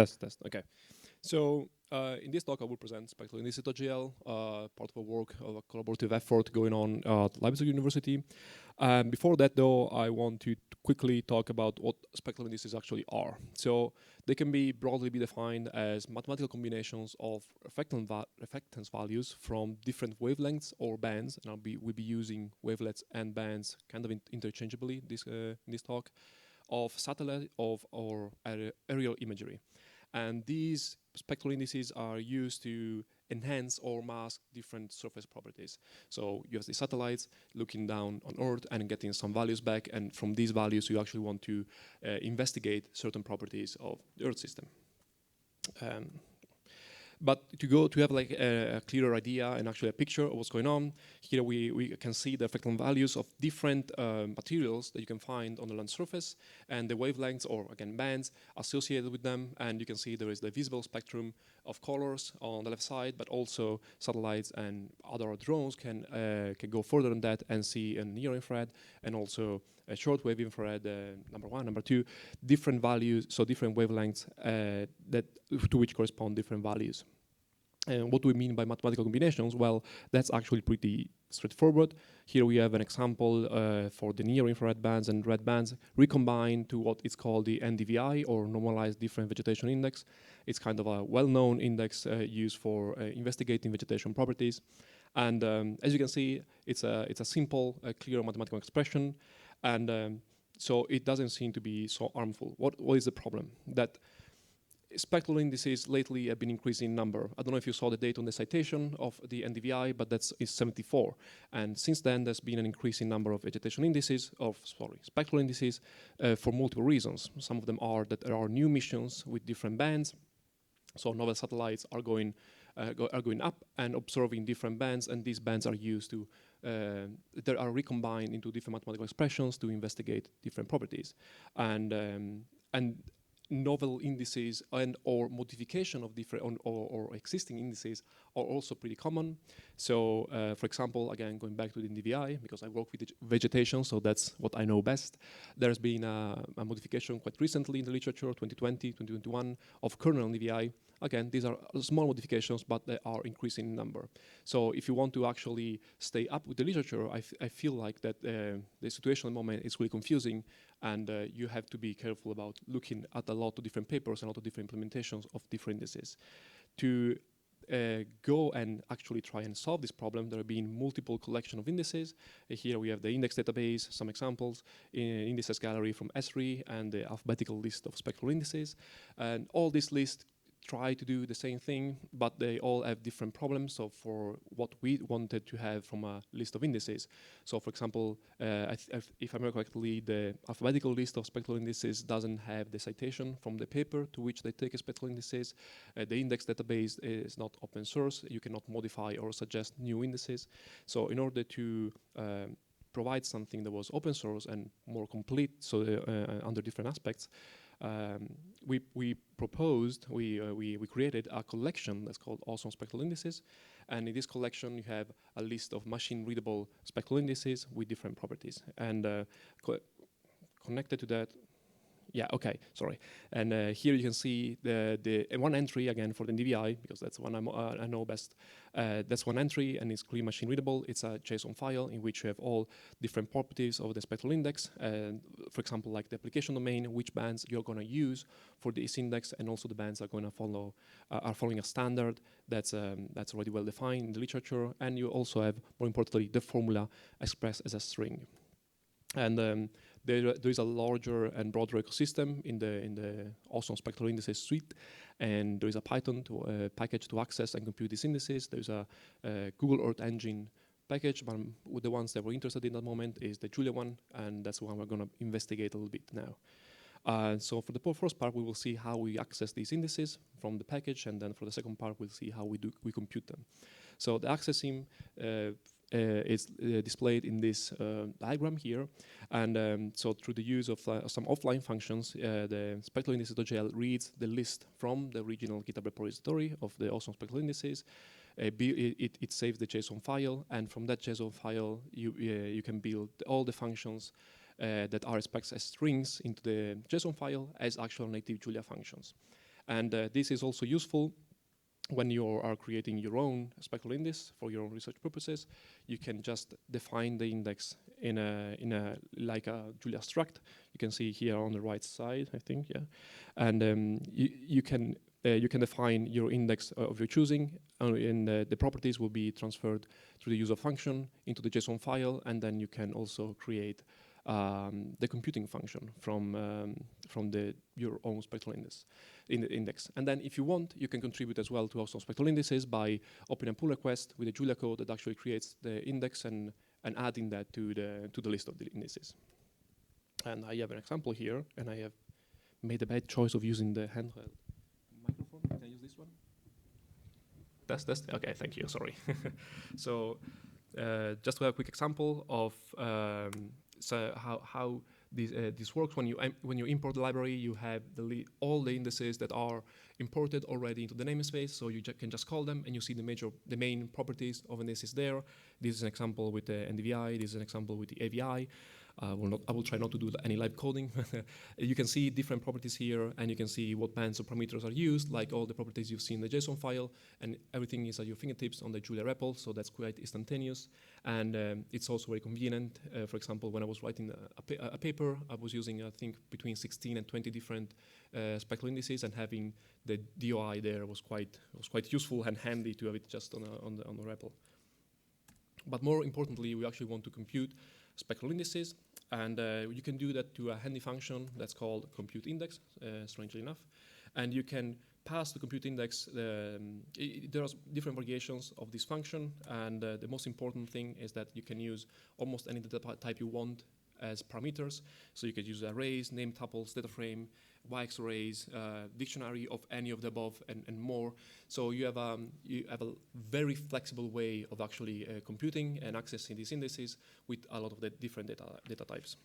Test. Okay. So in this talk, I will present SpectralIndices.jl, part of a work of a collaborative effort going on at Leipzig University. Before that, though, I want to quickly talk about what spectral indices actually are. So they can be broadly be defined as mathematical combinations of reflectance values from different wavelengths or bands, and we'll be using wavelets and bands kind of interchangeably in this talk, of satellite or aerial imagery. And these spectral indices are used to enhance or mask different surface properties. So you have the satellites looking down on Earth and getting some values back, and from these values you actually want to investigate certain properties of the Earth system. But to have like a clearer idea and actually a picture of what's going on, here we can see the reflectance values of different materials that you can find on the land surface and the wavelengths or again bands associated with them. And you can see there is the visible spectrum of colors on the left side, but also satellites and other drones can go further than that and see a near infrared and also a shortwave infrared, number one, number two, different values, so different wavelengths to which correspond different values. And what do we mean by mathematical combinations? Well, that's actually pretty straightforward. Here we have an example for the near infrared bands and red bands recombined to what is called the NDVI, or Normalized Different Vegetation Index. It's kind of a well-known index used for investigating vegetation properties. And as you can see, it's a simple, clear mathematical expression. And so it doesn't seem to be so harmful. What is the problem? That spectral indices lately have been increasing in number. I don't know if you saw the date on the citation of the NDVI, but is 74. And since then, there's been an increasing number of vegetation indices, spectral indices, for multiple reasons. Some of them are that there are new missions with different bands. So novel satellites are going up and observing different bands, and these bands are used to they are recombined into different mathematical expressions to investigate different properties. And novel indices and or modification of different or existing indices are also pretty common. So for example, again, going back to the NDVI, because I work with vegetation, so that's what I know best. There's been a modification quite recently in the literature, 2020, 2021, of kernel NDVI. Again, these are small modifications, but they are increasing in number. So if you want to actually stay up with the literature, I feel like that the situation at the moment is really confusing, and you have to be careful about looking at a lot of different papers and a lot of different implementations of different indices. To go and actually try and solve this problem, there have been multiple collection of indices. Here we have the index database, some examples, indices gallery from Esri, and the alphabetical list of spectral indices. And all this list try to do the same thing, but they all have different problems. So for what we wanted to have from a list of indices. So for example, if I remember correctly, the alphabetical list of spectral indices doesn't have the citation from the paper to which they take a spectral indices. The index database is not open source. You cannot modify or suggest new indices. So in order to provide something that was open source and more complete, so under different aspects, we created a collection that's called Awesome Spectral Indices, and in this collection you have a list of machine-readable spectral indices with different properties. And connected to that, And here you can see the one entry again for the NDVI, because that's one I know best. That's one entry, and it's clearly machine readable. It's a JSON file in which you have all different properties of the spectral index. For example, like the application domain, which bands you're going to use for this index, and also the bands are going to follow are following a standard that's already well defined in the literature. And you also have, more importantly, the formula expressed as a string. And there is a larger and broader ecosystem in the Awesome Spectral Indices suite, and there is a Python package to access and compute these indices. There's a Google Earth Engine package, but with the ones that we're interested in at the moment is the JuliaCon, and that's the one we're going to investigate a little bit now. So for the first part, we will see how we access these indices from the package, and then for the second part, we'll see how we compute them. So the accessing is displayed in this diagram here, and so through the use of some offline functions, the SpectralIndices.jl reads the list from the original GitHub repository of the Awesome Spectral Indices. It saves the JSON file, and from that JSON file, you can build all the functions that are expressed as strings into the JSON file as actual native Julia functions. And this is also useful when you are creating your own spectral index for your own research purposes. You can just define the index in a like a Julia struct. You can see here on the right side, I think, yeah. And you can define your index of your choosing, and the properties will be transferred through the user function into the JSON file, and then you can also create the computing function from your own spectral index. And then if you want, you can contribute as well to also spectral indices by opening a pull request with a Julia code that actually creates the index and adding that to the list of the indices. And I have an example here, and I have made a bad choice of using the handheld microphone. Can I use this one? That's okay, thank you, sorry. So just to have a quick example of so how this works. When you import the library, you have all the indices that are imported already into the namespace, so you can just call them, and you see the main properties of an index there. This is an example with the NDVI. This is an example with the AVI. I will try not to do any live coding. You can see different properties here, and you can see what bands or parameters are used, like all the properties you've seen in the JSON file, and everything is at your fingertips on the Julia REPL, so that's quite instantaneous. And it's also very convenient. For example, when I was writing a paper, I was using, I think, between 16 and 20 different spectral indices, and having the DOI there was quite useful and handy to have it just on the REPL. But more importantly, we actually want to compute spectral indices, and you can do that to a handy function that's called compute index, strangely enough. And you can pass the compute index. There are different variations of this function, and the most important thing is that you can use almost any data type you want as parameters. So you could use arrays, name tuples, data frame, YX arrays, dictionary of any of the above, and more. So you have a very flexible way of actually computing and accessing these indices with a lot of the different data types.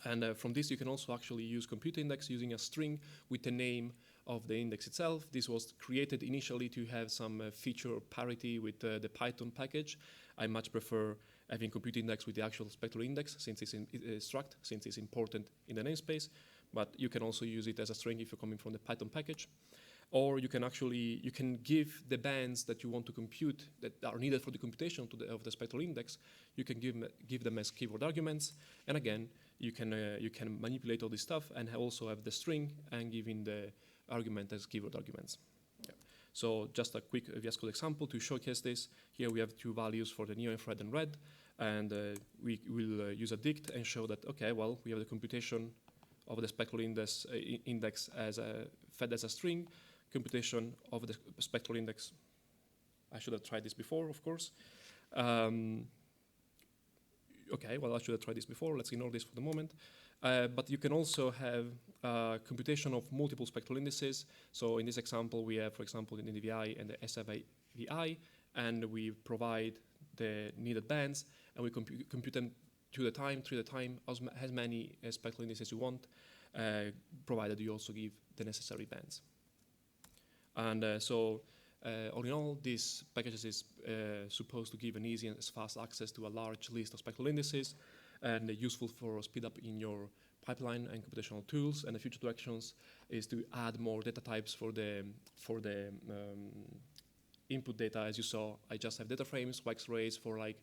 And from this, you can also actually use compute index using a string with the name of the index itself. This was created initially to have some feature parity with the Python package. I much prefer having compute index with the actual spectral index since it's struct, since it's important in the namespace. But you can also use it as a string if you're coming from the Python package. Or you can give the bands that you want to compute that are needed for the computation of the spectral index. You can give them as keyword arguments, and again, you can manipulate all this stuff and also have the string and giving the argument as keyword arguments. Yeah. So just a quick VS Code example to showcase this. Here we have two values for the near-infrared and red, and we will use a dict and show that, okay, well, we have the computation of the spectral index as fed as a string, computation of the spectral index. I should have tried this before, of course. Okay, well, I should have tried this before. Let's ignore this for the moment. But you can also have computation of multiple spectral indices. So in this example, we have, for example, the NDVI and the SFVI, and we provide the needed bands, and we compute them through the time, as many spectral indices you want, provided you also give the necessary bands. And all in all, this package is supposed to give an easy and fast access to a large list of spectral indices, and useful for speed up in your pipeline and computational tools. And the future directions is to add more data types for the input data. As you saw, I just have data frames, YX arrays for like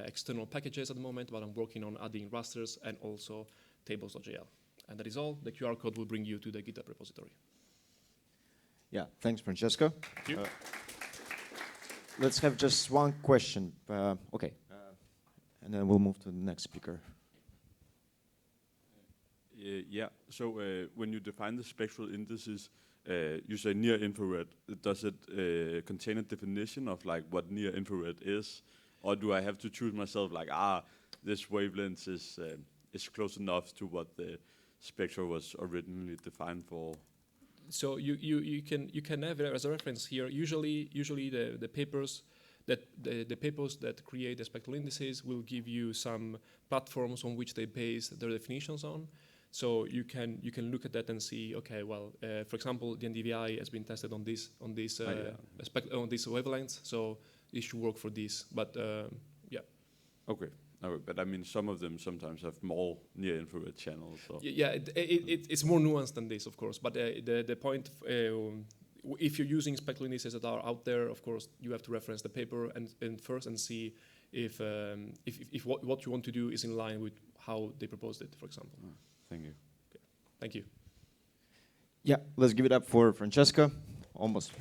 external packages at the moment, but I'm working on adding rasters and also tables.jl. And that is all. The QR code will bring you to the GitHub repository. Yeah, thanks, Francesco. Thank you. Let's have just one question. Okay, and then we'll move to the next speaker. Yeah, so when you define the spectral indices, you say near infrared. Does it contain a definition of like what near infrared is? Or do I have to choose myself like, this wavelength is close enough to what the spectrum was originally defined for? So you can have it as a reference here. Usually the papers that create the spectral indices will give you some platforms on which they base their definitions on. So you can look at that and see, okay, well, for example, the NDVI has been tested on these wavelengths, so it should work for this. But yeah. Okay. No, but I mean, some of them sometimes have more near-infrared channels. So. Yeah, it's more nuanced than this, of course. But the point, if you're using spectral indices that are out there, of course, you have to reference the paper and first and see if what you want to do is in line with how they proposed it, for example. Oh, thank you. Okay. Thank you. Yeah, let's give it up for Francesco. Almost.